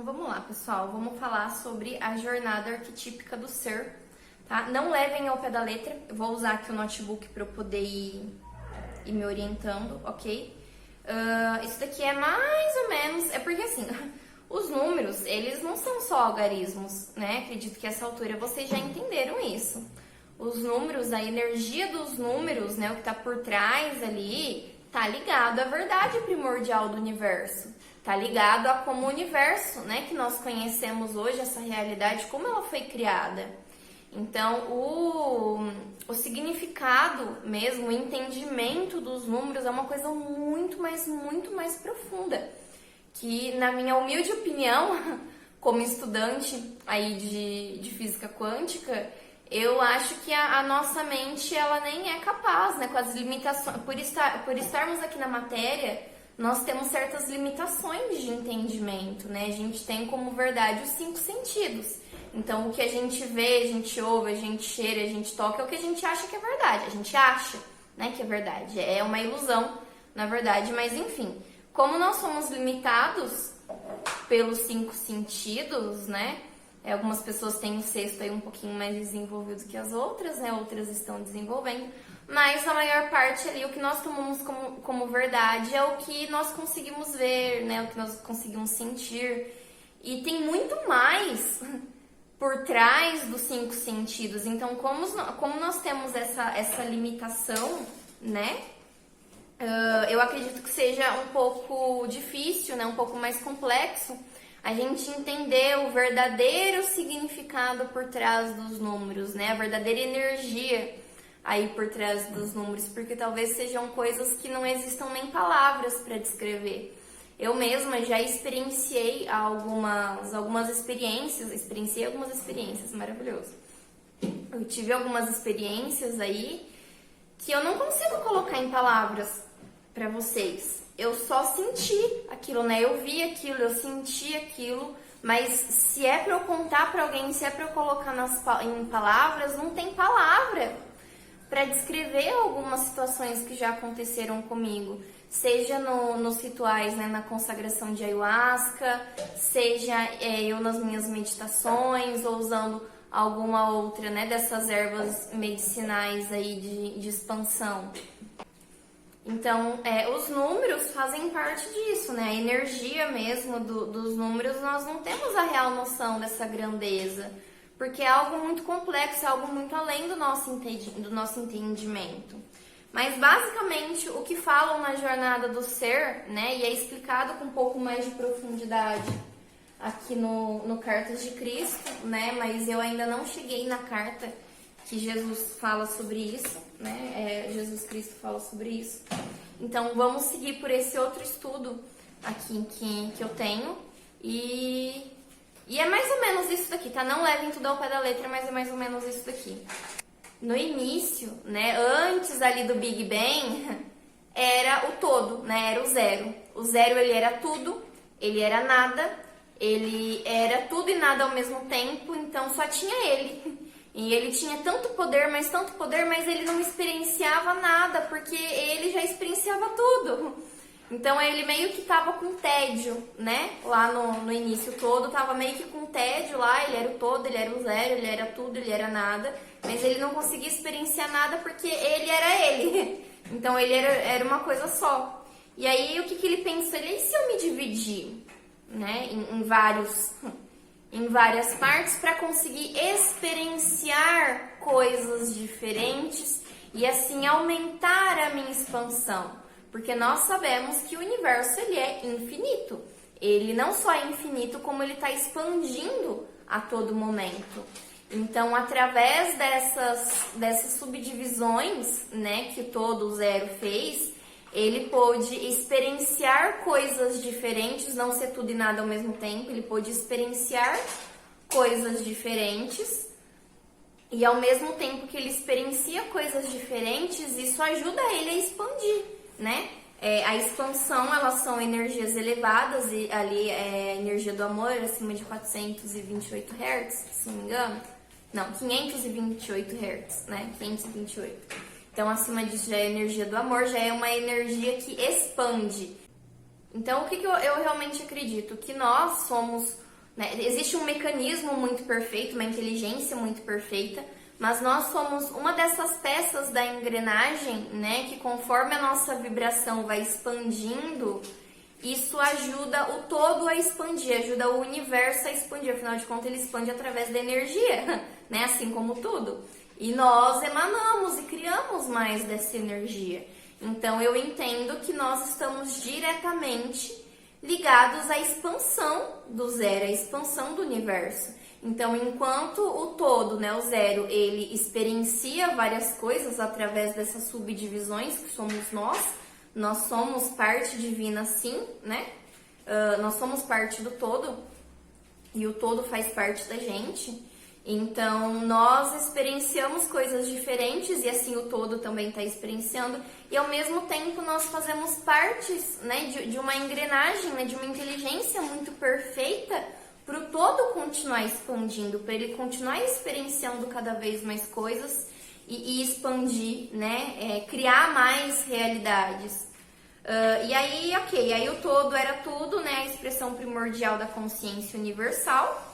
Então vamos lá, pessoal, vamos falar sobre a jornada arquetípica do ser, tá? Não levem ao pé da letra, eu vou usar aqui o notebook para eu poder ir me orientando, ok? Isso daqui é mais ou menos, é porque assim, os números, eles não são só algarismos, né? Acredito que a essa altura vocês já entenderam isso. Os números, a energia dos números, né, o que tá por trás ali, tá ligado à verdade primordial do universo. Tá ligado a como o universo, né, que nós conhecemos hoje, essa realidade, como ela foi criada. Então, o significado mesmo, o entendimento dos números é uma coisa muito mais profunda. Que, na minha humilde opinião, como estudante aí de física quântica, eu acho que a nossa mente, ela nem é capaz, né, com as limitações, por estarmos aqui na matéria, nós temos certas limitações de entendimento, né? A gente tem como verdade os 5 sentidos. Então, o que a gente vê, a gente ouve, a gente cheira, a gente toca, é o que a gente acha que é verdade. A gente acha, né, que é verdade. É uma ilusão, na verdade, mas enfim. Como nós somos limitados pelos 5 sentidos, né? Algumas pessoas têm o sexto aí um pouquinho mais desenvolvido que as outras, né? Outras estão desenvolvendo. Mas a maior parte ali, o que nós tomamos como verdade é o que nós conseguimos ver, né? O que nós conseguimos sentir. E tem muito mais por trás dos 5 sentidos. Então, como nós temos essa limitação, né? Eu acredito que seja um pouco difícil, né? Um pouco mais complexo a gente entender o verdadeiro significado por trás dos números, né? A verdadeira energia aí por trás dos números, porque talvez sejam coisas que não existam nem palavras para descrever. Eu mesma já experienciei algumas experiências, maravilhoso. Eu tive algumas experiências aí que eu não consigo colocar em palavras para vocês. Eu só senti aquilo, né? Eu vi aquilo, eu senti aquilo, mas se é para eu contar para alguém, se é para eu colocar em palavras, não tem palavra para descrever algumas situações que já aconteceram comigo, seja nos rituais, né, na consagração de ayahuasca, seja eu nas minhas meditações, ou usando alguma outra, né, dessas ervas medicinais aí de expansão. Então, os números fazem parte disso, né? A energia mesmo dos números, nós não temos a real noção dessa grandeza, porque é algo muito complexo, é algo muito além do nosso entendimento. Mas, basicamente, o que falam na jornada do ser, né? E é explicado com um pouco mais de profundidade aqui no Cartas de Cristo, né? Mas eu ainda não cheguei na carta que Jesus fala sobre isso, né? Jesus Cristo fala sobre isso. Então, vamos seguir por esse outro estudo aqui que eu tenho. E é mais ou menos isso daqui, tá? Não levem tudo ao pé da letra, mas é mais ou menos isso daqui. No início, né? Antes ali do Big Bang, era o todo, né? Era o zero. O zero, ele era tudo, ele era nada, ele era tudo e nada ao mesmo tempo, então só tinha ele. E ele tinha tanto poder, mas ele não experienciava nada, porque ele já experienciava tudo. Então ele meio que tava com tédio, né? Lá no início todo, tava meio que com tédio lá, ele era o todo, ele era o zero, ele era tudo, ele era nada. Mas ele não conseguia experienciar nada porque ele era ele. Então ele era uma coisa só. E aí o que ele pensou? E se eu me dividir, né? Em várias partes para conseguir experienciar coisas diferentes e assim aumentar a minha expansão, porque nós sabemos que o universo, ele é infinito. Ele não só é infinito, como ele está expandindo a todo momento. Então, através dessas subdivisões, né, que todo o zero fez, ele pôde experienciar coisas diferentes, não ser tudo e nada ao mesmo tempo. Ele pôde experienciar coisas diferentes e ao mesmo tempo que ele experiencia coisas diferentes, isso ajuda ele a expandir, né? A expansão, elas são energias elevadas e ali é a energia do amor acima de 428 Hz, se não me engano. Não, 528 Hz, né? 528. Então, acima disso já é a energia do amor, já é uma energia que expande. Então, o que eu realmente acredito? Que nós somos né? Existe um mecanismo muito perfeito, uma inteligência muito perfeita, mas nós somos uma dessas peças da engrenagem, né? Que conforme a nossa vibração vai expandindo, isso ajuda o todo a expandir, ajuda o universo a expandir. Afinal de contas, ele expande através da energia, né? Assim como tudo. E nós emanamos e criamos mais dessa energia. Então, eu entendo que nós estamos diretamente ligados à expansão do zero, à expansão do universo. Então, enquanto o todo, né, o zero, ele experiencia várias coisas através dessas subdivisões que somos nós somos parte divina sim, né? Nós somos parte do todo e o todo faz parte da gente. Então, nós experienciamos coisas diferentes e assim o todo também está experienciando. E ao mesmo tempo nós fazemos partes, né, de uma engrenagem, né, de uma inteligência muito perfeita para o todo continuar expandindo, para ele continuar experienciando cada vez mais coisas e expandir, né, criar mais realidades. E aí, ok, aí o todo era tudo, né, a expressão primordial da consciência universal.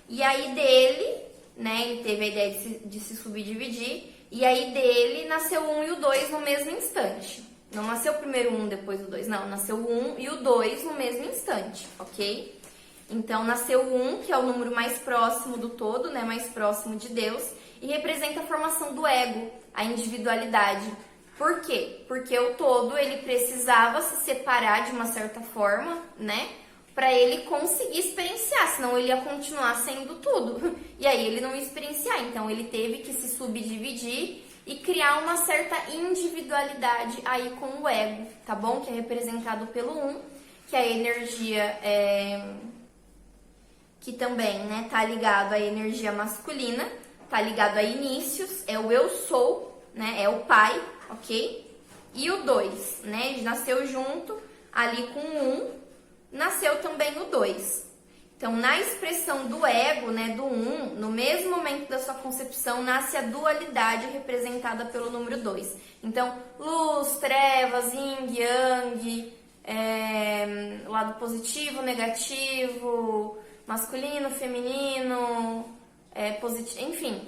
E aí dele, né, ele teve a ideia de se subdividir, e aí dele nasceu o 1 e o 2 no mesmo instante. Não nasceu primeiro o 1, depois o 2, não, nasceu o 1 e o 2 no mesmo instante, ok? Então nasceu o 1, que é o número mais próximo do todo, né, mais próximo de Deus, e representa a formação do ego, a individualidade. Por quê? Porque o todo, ele precisava se separar de uma certa forma, né, para ele conseguir experienciar, senão ele ia continuar sendo tudo. E aí ele não ia experienciar, então ele teve que se subdividir e criar uma certa individualidade aí com o ego, tá bom? Que é representado pelo 1, que é a energia que também, né, tá ligado à energia masculina, tá ligado a inícios, é o eu sou, né, é o pai, ok? E o 2, né, ele nasceu junto ali com o 1, nasceu também o 2. Então, na expressão do ego, né, do 1, no mesmo momento da sua concepção, nasce a dualidade representada pelo número 2. Então, luz, trevas, yin, yang, lado positivo, negativo, masculino, feminino, positivo, enfim,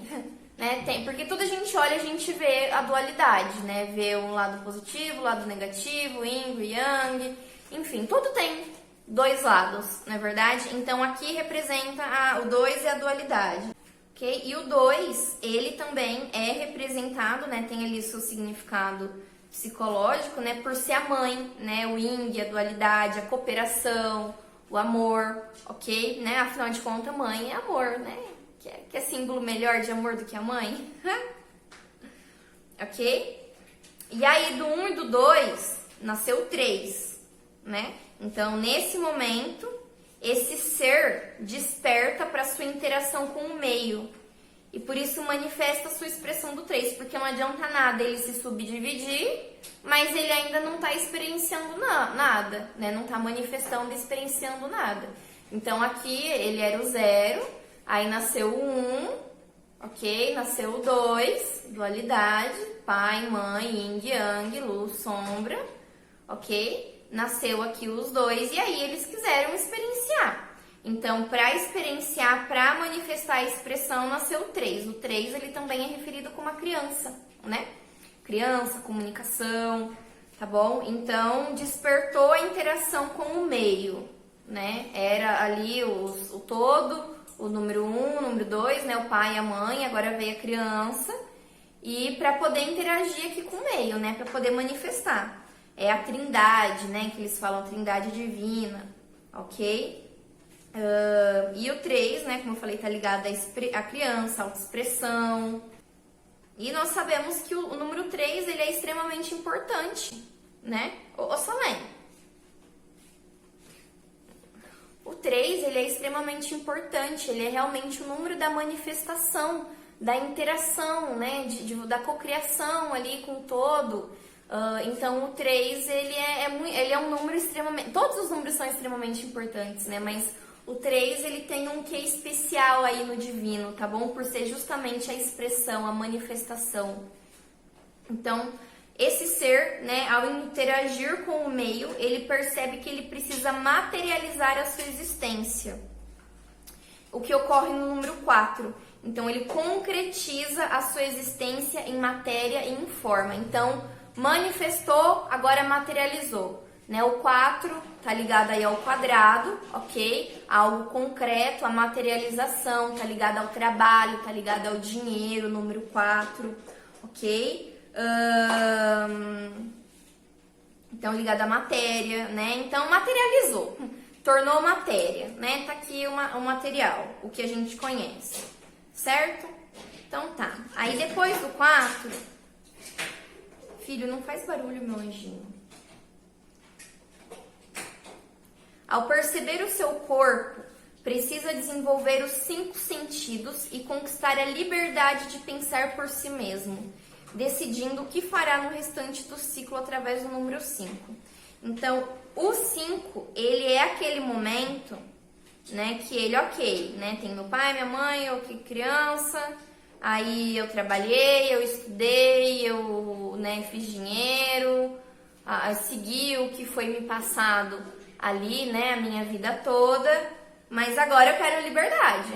né, porque tudo a gente olha, a gente vê a dualidade, né, vê um lado positivo, lado negativo, yin, yang, enfim, tudo tem dois lados, não é verdade? Então aqui representa o 2 e a dualidade, ok? E o 2, ele também é representado, né? Tem ali seu significado psicológico, né? Por ser a mãe, né? O yin, a dualidade, a cooperação, o amor, ok? Né? Afinal de contas, mãe é amor, né? Que é símbolo melhor de amor do que a mãe, ok? E aí do 1 e do 2 nasceu o 3, né? Então, nesse momento, esse ser desperta para sua interação com o meio. E por isso manifesta a sua expressão do 3. Porque não adianta nada ele se subdividir, mas ele ainda não está experienciando nada, né? Não está manifestando e experienciando nada. Então, aqui ele era o 0, aí nasceu o 1, ok? Nasceu o 2, dualidade, pai, mãe, yin, yang, luz, sombra, ok? Nasceu aqui os 2 e aí eles quiseram experienciar. Então, para experienciar, para manifestar a expressão, nasceu o 3. O 3, ele também é referido como a criança, né? Criança, comunicação, tá bom? Então, despertou a interação com o meio, né? Era ali o todo, o número 1, o número 2, né? O pai e a mãe, agora veio a criança. E para poder interagir aqui com o meio, né? Para poder manifestar. É a trindade, né? Que eles falam trindade divina, ok? E o 3, né? Como eu falei, tá ligado à criança, à autoexpressão. E nós sabemos que o número 3, ele é extremamente importante, né? Ô Salém, o 3, ele é extremamente importante, ele é realmente o número da manifestação, da interação, né? Da cocriação ali com o todo. Então o 3, ele é um número extremamente... Todos os números são extremamente importantes, né? Mas o 3, ele tem um quê especial aí no divino, tá bom? Por ser justamente a expressão, a manifestação. Então, esse ser, né, ao interagir com o meio, ele percebe que ele precisa materializar a sua existência. o que ocorre no número 4. Então, ele concretiza a sua existência em matéria e em forma. Então, manifestou, agora materializou. Né? O 4 tá ligado aí ao quadrado, ok? Algo concreto, a materialização, tá ligado ao trabalho, tá ligado ao dinheiro, número 4, ok? Então, ligado à matéria, né? Então, materializou, tornou matéria, né? Tá aqui o material, o que a gente conhece, certo? Então, tá. Aí, depois do 4, filho, não faz barulho, meu anjinho. Ao perceber o seu corpo, precisa desenvolver os 5 sentidos e conquistar a liberdade de pensar por si mesmo, decidindo o que fará no restante do ciclo através do número 5. Então, o 5, ele é aquele momento, né, que ele, ok, né, tem meu pai, minha mãe, eu que criança, aí eu trabalhei, eu estudei, eu, né, fiz dinheiro, segui o que foi me passado ali, né, a minha vida toda, mas agora eu quero liberdade.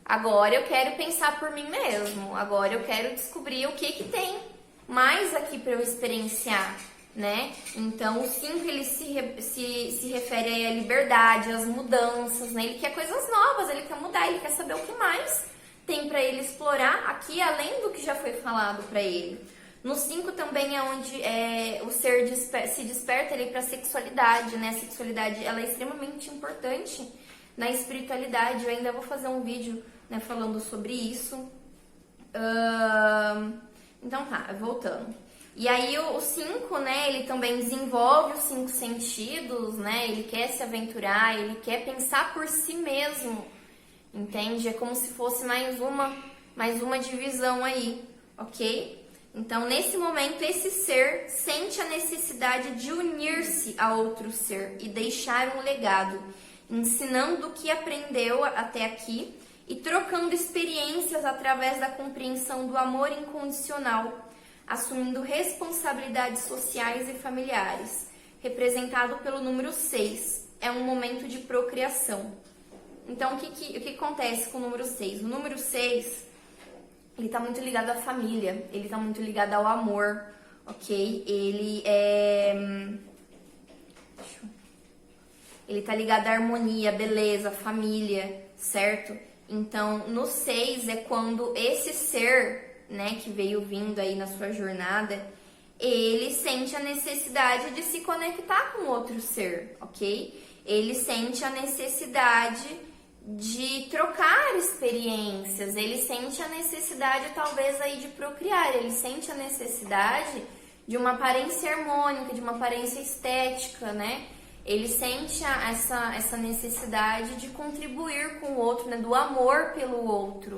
Agora eu quero pensar por mim mesmo. Agora eu quero descobrir o que tem mais aqui para eu experienciar, né? Então, o 5, ele se refere aí à liberdade, às mudanças, né? Ele quer coisas novas, ele quer mudar, ele quer saber o que mais tem para ele explorar aqui, além do que já foi falado para ele. No 5 também é onde o ser se desperta para a sexualidade, né? A sexualidade, ela é extremamente importante na espiritualidade. Eu ainda vou fazer um vídeo, né, falando sobre isso. Então tá, voltando. E aí o 5, né, ele também desenvolve os 5 sentidos, né? Ele quer se aventurar, ele quer pensar por si mesmo, entende? É como se fosse mais uma divisão aí, ok? Então, nesse momento, esse ser sente a necessidade de unir-se a outro ser e deixar um legado, ensinando o que aprendeu até aqui e trocando experiências através da compreensão do amor incondicional, assumindo responsabilidades sociais e familiares, representado pelo número 6. É um momento de procriação. Então, o que acontece com o número 6? O número 6... ele está muito ligado à família, ele está muito ligado ao amor, ok? Ele tá ligado à harmonia, beleza, família, certo? Então, no 6 é quando esse ser, né, que veio vindo aí na sua jornada, ele sente a necessidade de se conectar com outro ser, ok? Ele sente a necessidade de trocar experiências, ele sente a necessidade talvez aí de procriar, ele sente a necessidade de uma aparência harmônica, de uma aparência estética, né? Ele sente essa necessidade de contribuir com o outro, né? Do amor pelo outro,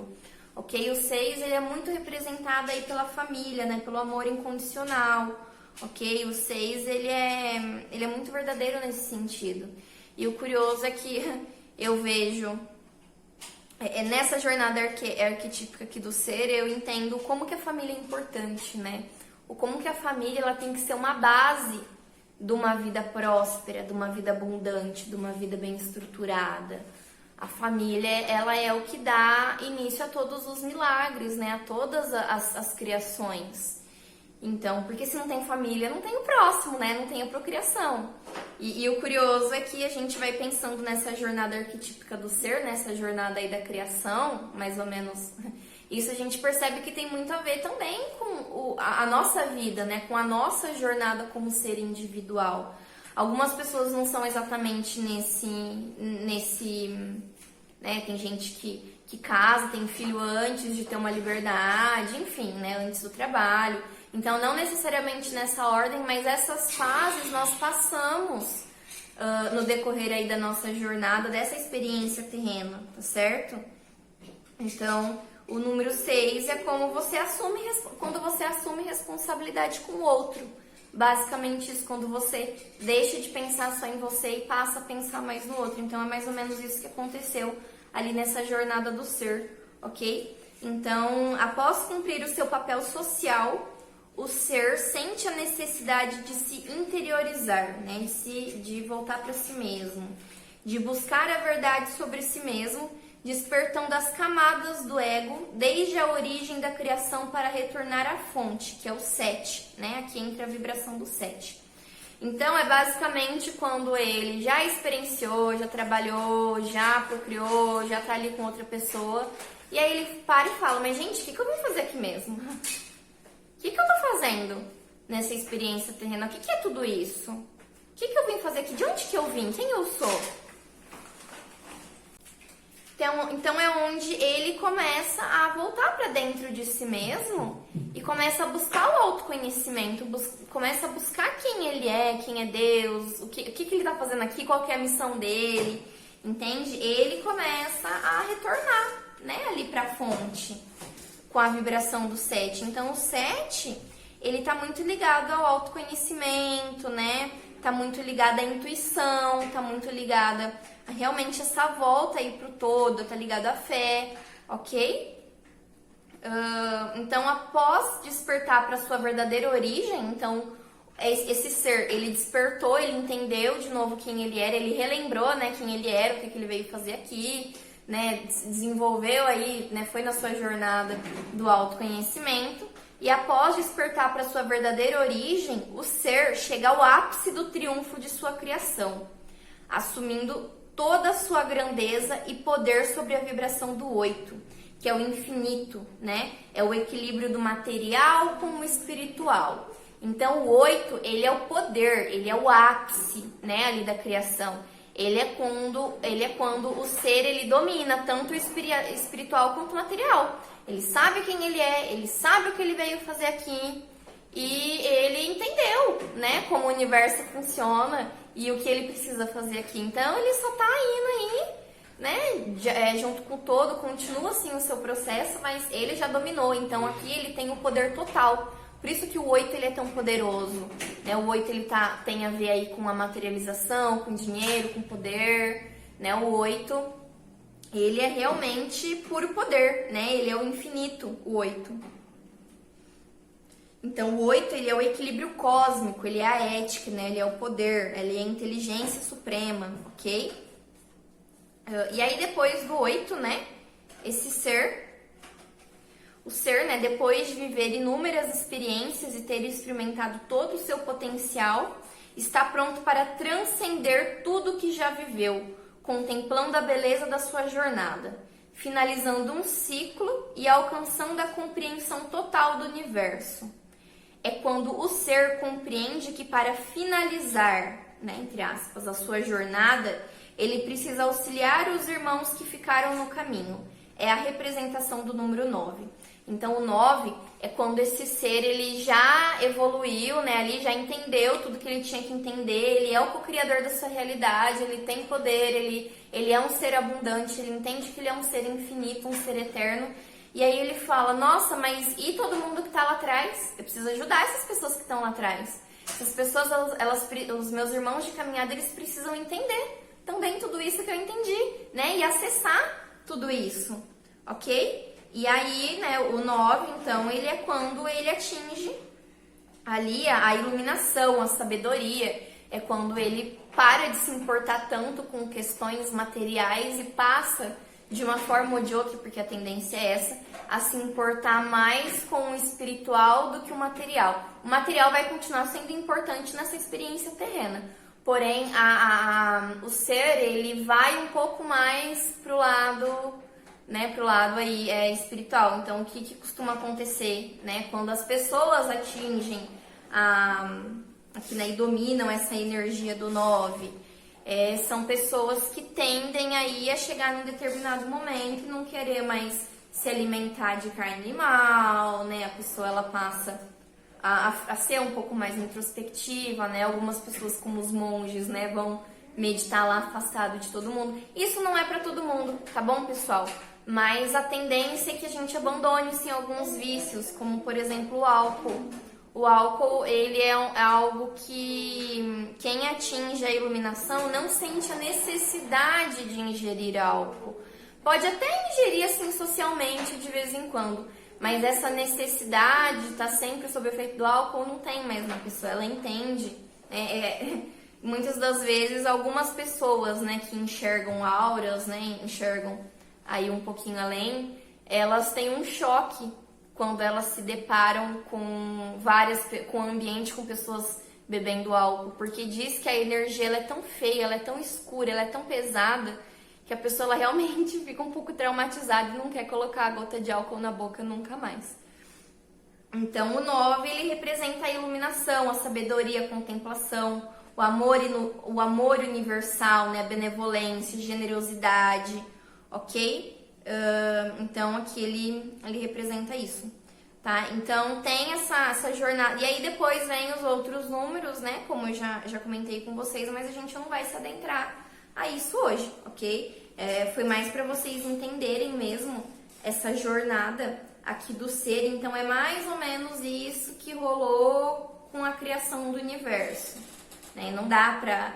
ok? O 6, ele é muito representado aí pela família, né? Pelo amor incondicional, ok? O 6, ele é muito verdadeiro nesse sentido. E o curioso é que eu vejo, nessa jornada arquetípica aqui do ser, eu entendo como que a família é importante, né? Ou como que a família ela tem que ser uma base de uma vida próspera, de uma vida abundante, de uma vida bem estruturada. A família, ela é o que dá início a todos os milagres, né? A todas as criações. Então, porque se não tem família, não tem o próximo, né? Não tem a procriação. E o curioso é que a gente vai pensando nessa jornada arquetípica do ser, nessa jornada aí da criação, mais ou menos. Isso a gente percebe que tem muito a ver também com a nossa vida, né? Com a nossa jornada como ser individual. Algumas pessoas não são exatamente nesse né? Tem gente que casa, tem filho antes de ter uma liberdade, enfim, né? Antes do trabalho. Então, não necessariamente nessa ordem, mas essas fases nós passamos no decorrer aí da nossa jornada, dessa experiência terrena, tá certo? Então, o número 6 é como quando você assume responsabilidade com o outro. Basicamente isso, quando você deixa de pensar só em você e passa a pensar mais no outro. Então, é mais ou menos isso que aconteceu ali nessa jornada do ser, ok? Então, após cumprir o seu papel social, o ser sente a necessidade de se interiorizar, né? De voltar para si mesmo, de buscar a verdade sobre si mesmo, despertando as camadas do ego desde a origem da criação para retornar à fonte, que é o 7, né? Aqui entra a vibração do 7. Então, é basicamente quando ele já experienciou, já trabalhou, já procriou, já tá ali com outra pessoa, e aí ele para e fala, mas gente, o que eu vim fazer aqui mesmo? O que eu tô fazendo nessa experiência terrena? O que é tudo isso? O que eu vim fazer aqui? De onde que eu vim? Quem eu sou? Então é onde ele começa a voltar para dentro de si mesmo e começa a buscar o autoconhecimento, começa a buscar quem ele é, quem é Deus, o que ele tá fazendo aqui, qual que é a missão dele, entende? Ele começa a retornar, né, ali pra fonte com a vibração do 7. Então o 7, ele tá muito ligado ao autoconhecimento, né? Tá muito ligado à intuição, tá muito ligada a realmente essa volta aí pro todo, tá ligado à fé, ok? Então, após despertar para sua verdadeira origem, então esse ser, ele despertou, ele entendeu de novo quem ele era, ele relembrou, né, quem ele era, o que ele veio fazer aqui, né, desenvolveu aí, né, foi na sua jornada do autoconhecimento. E após despertar para sua verdadeira origem, o ser chega ao ápice do triunfo de sua criação, assumindo toda a sua grandeza e poder sobre a vibração do 8, que é o infinito, né? É o equilíbrio do material com o espiritual. Então, o 8, ele é o poder, ele é o ápice, né, ali da criação. Ele é quando o ser, ele domina tanto o espiritual quanto o material. Ele sabe quem ele é, ele sabe o que ele veio fazer aqui e ele entendeu, né, como o universo funciona e o que ele precisa fazer aqui. Então, ele só tá indo aí, né, junto com o todo, continua assim o seu processo, mas ele já dominou. Então, aqui ele tem o poder total. Por isso que o 8, ele é tão poderoso, né? O 8, ele tem a ver aí com a materialização, com dinheiro, com poder, né? O 8, ele é realmente puro poder, né? Ele é o infinito, o 8. Então, o 8, ele é o equilíbrio cósmico, ele é a ética, né? Ele é o poder, ele é a inteligência suprema, ok? E aí, depois do 8, né? Esse ser... O ser, né, depois de viver inúmeras experiências e ter experimentado todo o seu potencial, está pronto para transcender tudo que já viveu, contemplando a beleza da sua jornada, finalizando um ciclo e alcançando a compreensão total do universo. É quando o ser compreende que para finalizar, né, entre aspas, a sua jornada, ele precisa auxiliar os irmãos que ficaram no caminho. É a representação do número 9. Então, o 9 é quando esse ser, ele já evoluiu, né, ali já entendeu tudo que ele tinha que entender, ele é o co-criador da sua realidade, ele tem poder, ele é um ser abundante, ele entende que ele é um ser infinito, um ser eterno, e aí ele fala, nossa, mas e todo mundo que tá lá atrás? Eu preciso ajudar essas pessoas que estão lá atrás. Essas pessoas, os meus irmãos de caminhada, eles precisam entender também tudo isso que eu entendi, né, e acessar tudo isso, ok? E aí, né, o 9, então, ele é quando ele atinge ali a iluminação, a sabedoria. É quando ele para de se importar tanto com questões materiais e passa, de uma forma ou de outra, porque a tendência é essa, a se importar mais com o espiritual do que o material. O material vai continuar sendo importante nessa experiência terrena. Porém, o ser, ele vai um pouco mais pro lado... né, pro lado aí espiritual. Então, o que costuma acontecer, né, quando as pessoas atingem aqui, né, e dominam essa energia do 9, são pessoas que tendem aí a chegar num determinado momento e não querer mais se alimentar de carne animal, né, a pessoa, ela passa a ser um pouco mais introspectiva, né, algumas pessoas, como os monges, né, vão meditar lá afastado de todo mundo. Isso não é pra todo mundo, tá bom, pessoal? Mas a tendência é que a gente abandone, sim, alguns vícios, como, por exemplo, o álcool. O álcool, ele é algo que quem atinge a iluminação não sente a necessidade de ingerir álcool. Pode até ingerir, assim, socialmente, de vez em quando, mas essa necessidade de estar sempre sob o efeito do álcool não tem mais na pessoa, ela entende. Muitas das vezes, algumas pessoas, né, que enxergam auras, né, enxergam aí um pouquinho além, elas têm um choque quando elas se deparam com com o ambiente, com pessoas bebendo álcool, porque diz que a energia ela é tão feia, ela é tão escura, ela é tão pesada, que a pessoa ela realmente fica um pouco traumatizada e não quer colocar a gota de álcool na boca nunca mais. Então o 9 ele representa a iluminação, a sabedoria, a contemplação, o amor universal, né? A benevolência, a generosidade, ok? Então aqui ele representa isso, tá? Então tem essa jornada. E aí depois vem os outros números, né? Como eu já comentei com vocês, mas a gente não vai se adentrar a isso hoje, ok? Foi mais para vocês entenderem mesmo essa jornada aqui do ser. Então é mais ou menos isso que rolou com a criação do universo, né? Não dá pra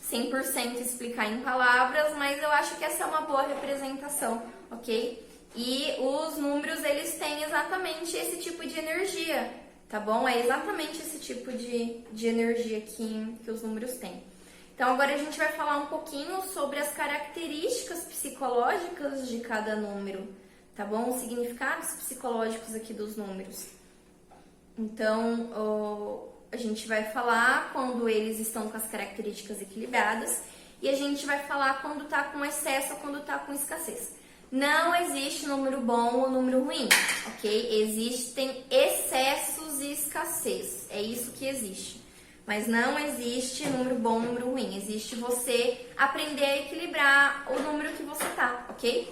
100% explicar em palavras, mas eu acho que essa é uma boa representação, ok? E os números, eles têm exatamente esse tipo de energia, tá bom? É exatamente esse tipo de energia que os números têm. Então agora a gente vai falar um pouquinho sobre as características psicológicas de cada número, tá bom? Os significados psicológicos aqui dos números. Então, a gente vai falar quando eles estão com as características equilibradas e a gente vai falar quando tá com excesso ou quando tá com escassez. Não existe número bom ou número ruim, ok? Existem excessos e escassez, é isso que existe. Mas não existe número bom ou número ruim, existe você aprender a equilibrar o número que você tá, ok?